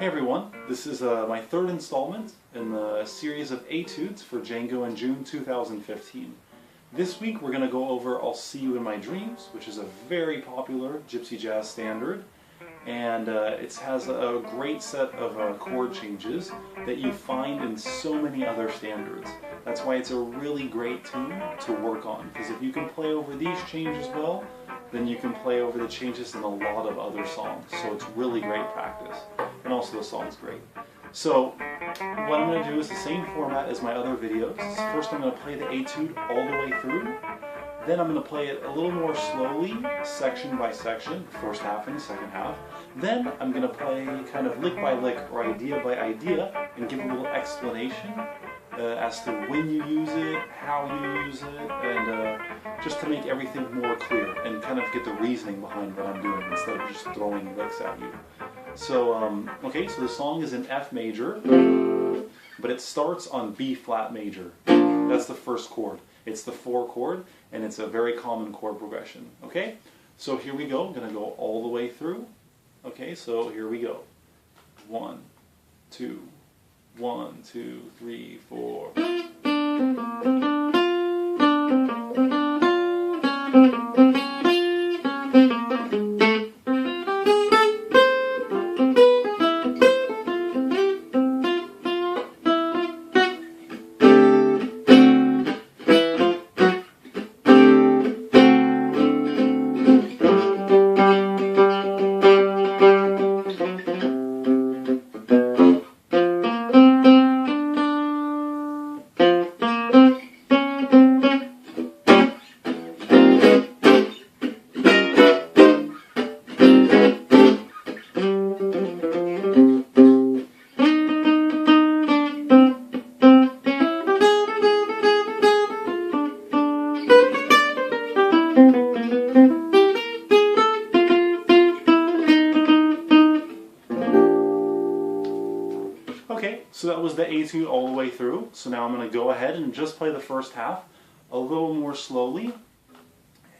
Hey everyone, this is my third installment in the series of etudes for Django in June 2015. This week we're going to go over I'll See You in My Dreams, which is a very popular gypsy jazz standard, and it has a great set of chord changes that you find in so many other standards. That's why it's a really great tune to work on, because if you can play over these changes well, then you can play over the changes in a lot of other songs. So it's really great practice. And also the song's great. So what I'm going to do is the same format as my other videos. First I'm going to play the etude all the way through. Then I'm going to play it a little more slowly, section by section, the first half and the second half. Then I'm going to play kind of lick by lick or idea by idea and give a little explanation as to when you use it, how you use it, and just to make everything more clear and kind of get the reasoning behind what I'm doing instead of just throwing licks at you. So, okay, so the song is in F major, but it starts on B flat major. That's the first chord. It's the 4 chord, and it's a very common chord progression. Okay, so here we go. I'm going to go all the way through. Okay, so here we go. 1, 2, 1, 2, 3, 4. Okay, so that was the etude all the way through. So now I'm going to go ahead and just play the first half a little more slowly,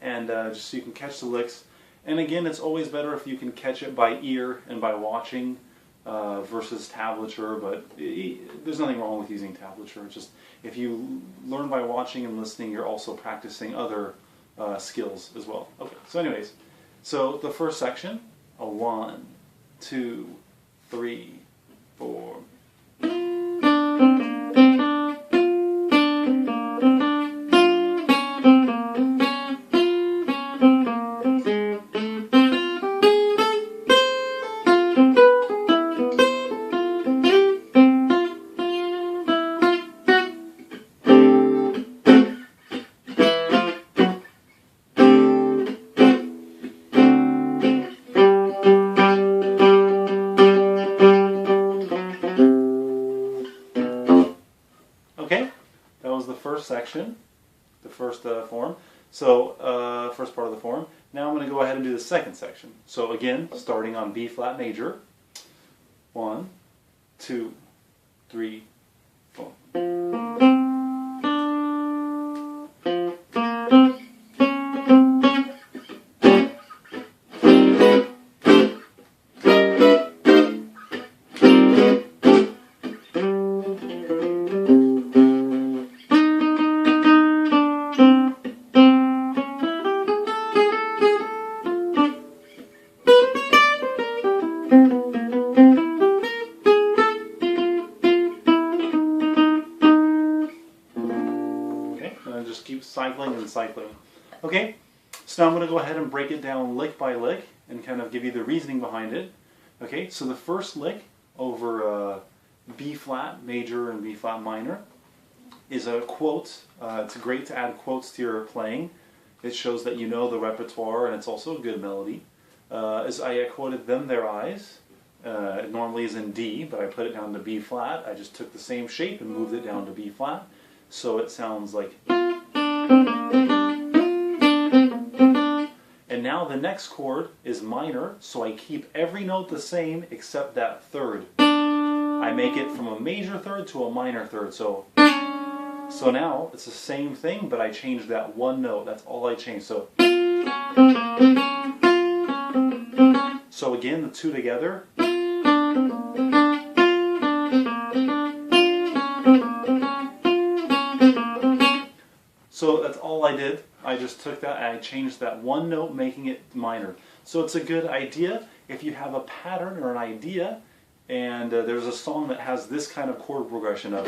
and just so you can catch the licks. And again, it's always better if you can catch it by ear and by watching versus tablature, but there's nothing wrong with using tablature. It's just if you learn by watching and listening, you're also practicing other skills as well. Okay, so anyways, so the first section, a 1, 2, 3, 4. Okay, that was the first section, the first form. So, first part of the form. Now I'm going to go ahead and do the second section. So again, starting on B flat major. 1, 2, 3, 4. Just keep cycling and cycling. Okay, so now I'm going to go ahead and break it down lick by lick and kind of give you the reasoning behind it. Okay, so the first lick over B flat major and B flat minor is a quote. It's great to add quotes to your playing. It shows that you know the repertoire, and it's also a good melody. As I quoted "Them Their Eyes," it normally is in D, but I put it down to B flat. I just took the same shape and moved it down to B flat, so it sounds like. And now the next chord is minor, so I keep every note the same except that third. I make it from a major third to a minor third, so now it's the same thing, but I changed that one note. That's all I changed. So again, the two together. all I did. I just took that and I changed that one note, making it minor. So it's a good idea if you have a pattern or an idea, and there's a song that has this kind of chord progression of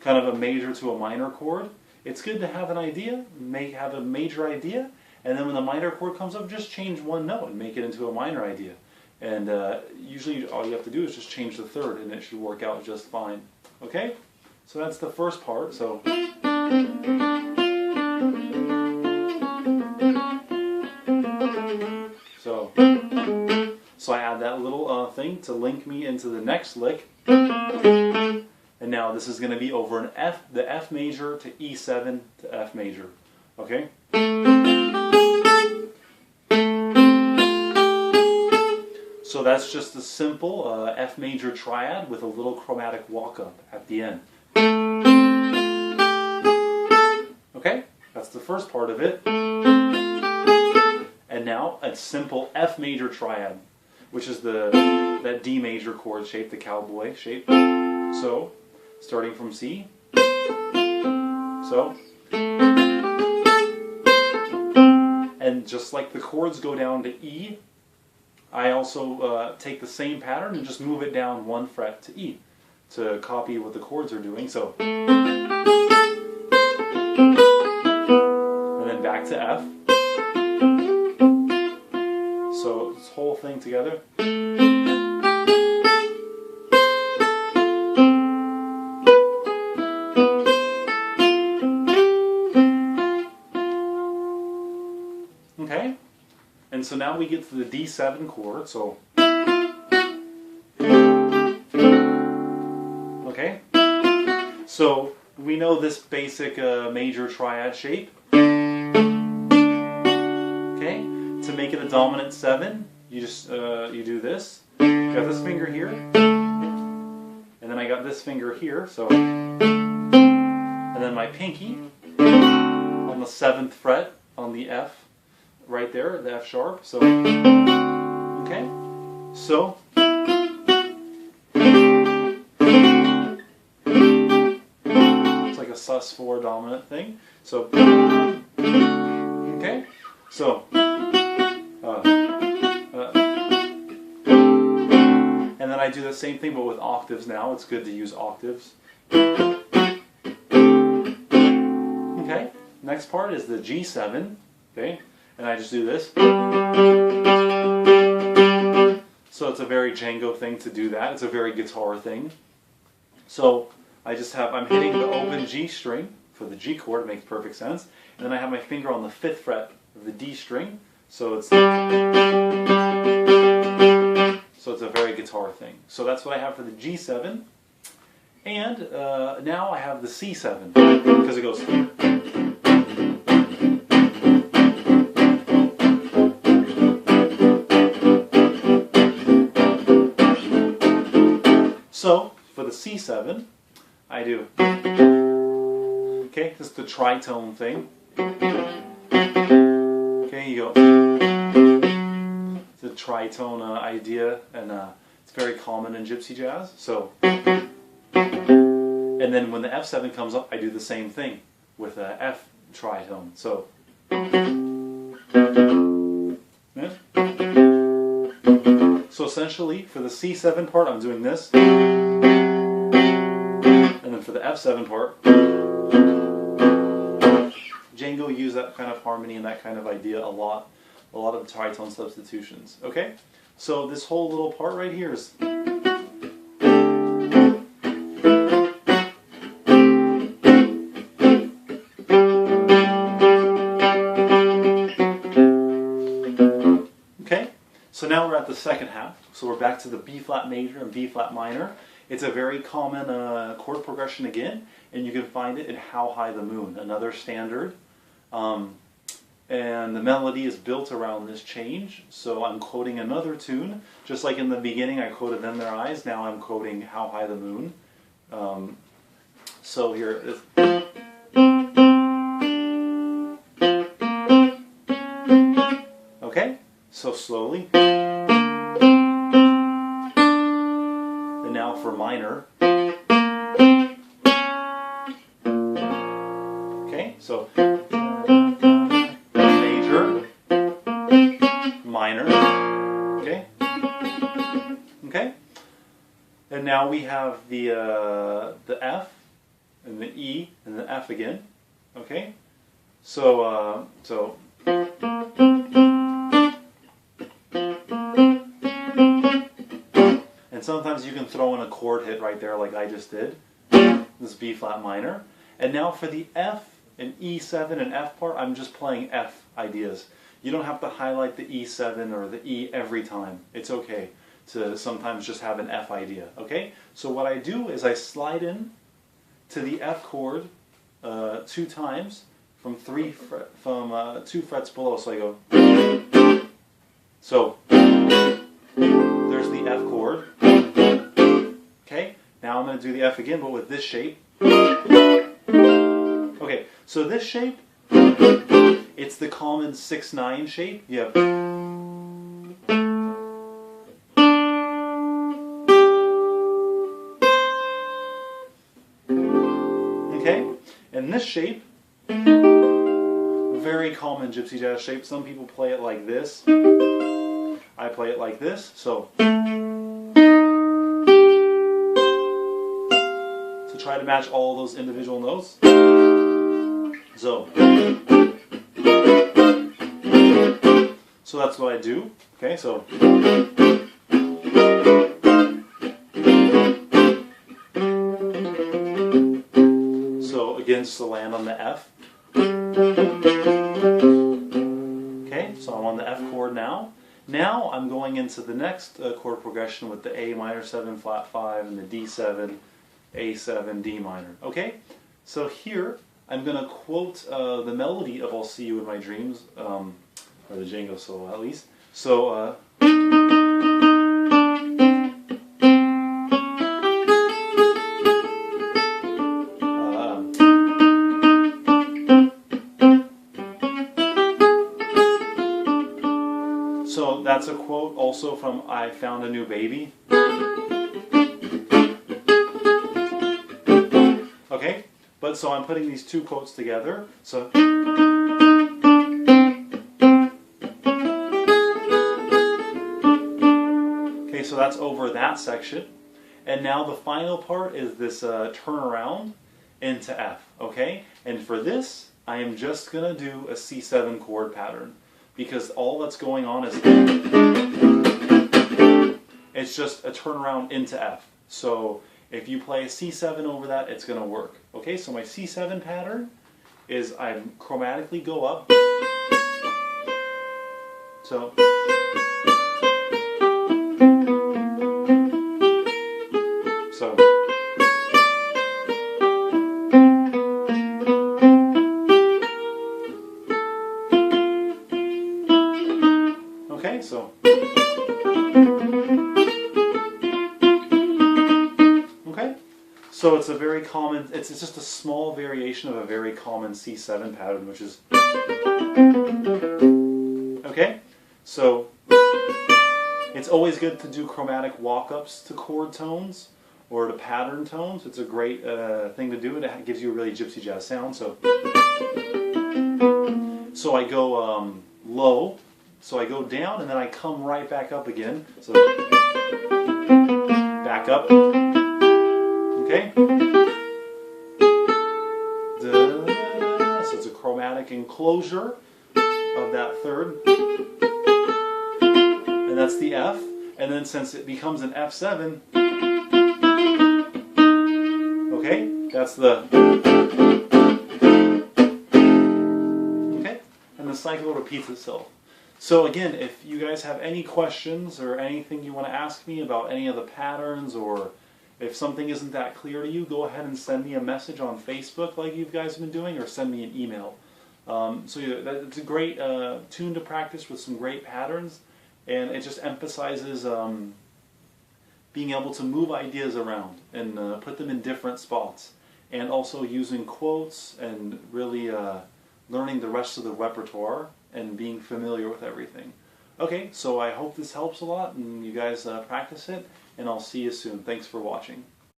kind of a major to a minor chord. It's good to have an idea, have a major idea, and then when the minor chord comes up, just change one note and make it into a minor idea. And usually all you have to do is just change the third and it should work out just fine. Okay? So that's the first part. So I add that little thing to link me into the next lick. And now this is going to be over an F, the F major to E7 to F major. Okay? So that's just a simple F major triad with a little chromatic walk-up at the end. Okay? That's the first part of it. And now a simple F major triad, which is that D major chord shape, the cowboy shape. So, starting from C. So. And just like the chords go down to E, I also take the same pattern and just move it down one fret to E to copy what the chords are doing. So, and then back to F. So this whole thing together. Okay? And so now we get to the D7 chord, so. Okay? So we know this basic major triad shape. Okay? To make it a dominant 7, you just you do this. You got this finger here. And then I got this finger here, so. And then my pinky on the 7th fret on the F. Right there, the F sharp. So, okay. So, it's like a sus4 dominant thing. So, okay. So, and then I do the same thing but with octaves now. It's good to use octaves. Okay. Next part is the G7. Okay. And I just do this. So it's a very Django thing to do that. It's a very guitar thing. So I'm hitting the open G string for the G chord. It makes perfect sense. And then I have my finger on the 5th fret of the D string. So it's a very guitar thing. So that's what I have for the G7. And now I have the C7 because it goes. So, for the C7, I do, okay, this is the tritone thing. Okay, you go, it's a tritone idea, and it's very common in gypsy jazz. So, and then when the F7 comes up, I do the same thing with a F tritone. So, yeah. So essentially, for the C7 part, I'm doing this. And then for the F7 part, Django used that kind of harmony and that kind of idea a lot of tritone substitutions. Okay? So this whole little part right here is... So now we're at the second half. So we're back to the B flat major and B flat minor. It's a very common chord progression again, and you can find it in How High the Moon, another standard. And the melody is built around this change. So I'm quoting another tune, just like in the beginning I quoted Then Their Eyes. Now I'm quoting How High the Moon. So here is. Okay. So slowly. And now for minor. So major, minor, okay? Okay? And now we have the F, and the E, and the F again, okay? So, and sometimes you can throw in a chord hit right there like I just did. This B flat minor. And now for the F and E7 and F part, I'm just playing F ideas. You don't have to highlight the E7 or the E every time. It's okay to sometimes just have an F idea, okay? So what I do is I slide in to the F chord 2 times from 2 frets below. So I go, so there's the F chord. Okay, now I'm going to do the F again, but with this shape. Okay, so this shape, it's the common 6/9 shape. You have okay, and this shape, very common gypsy jazz shape. Some people play it like this. I play it like this. So try to match all those individual notes. So that's what I do. Okay, so again, just to land on the F. Okay, so I'm on the F chord now. Now I'm going into the next chord progression with the A minor 7 flat 5 and the D7, A7, D minor. Okay, so here I'm going to quote the melody of I'll See You in My Dreams, or the Django solo at least. So, so that's a quote also from I Found a New Baby. Okay, but so I'm putting these two quotes together. So okay, so that's over that section. And now the final part is this turnaround into F. Okay, and for this I am just gonna do a C7 chord pattern, because all that's going on is it's just a turnaround into F. So if you play a C7 over that, it's going to work. Okay, so my C7 pattern is I chromatically go up. So okay, so okay, so it's a very common, it's just a small variation of a very common C7 pattern, which is okay. So it's always good to do chromatic walk-ups to chord tones or to pattern tones. It's a great thing to do, and it gives you a really gypsy jazz sound. So I go low. So I go down and then I come right back up again. So back up. Okay. So it's a chromatic enclosure of that third. And that's the F. And then since it becomes an F7, okay, that's the okay, and the cycle repeats itself. So again, if you guys have any questions or anything you want to ask me about any of the patterns, or if something isn't that clear to you, go ahead and send me a message on Facebook like you guys have been doing, or send me an email. So yeah, it's a great tune to practice with some great patterns, and it just emphasizes being able to move ideas around and put them in different spots, and also using quotes and really learning the rest of the repertoire and being familiar with everything. Okay, so I hope this helps a lot and you guys practice it, and I'll see you soon. Thanks for watching.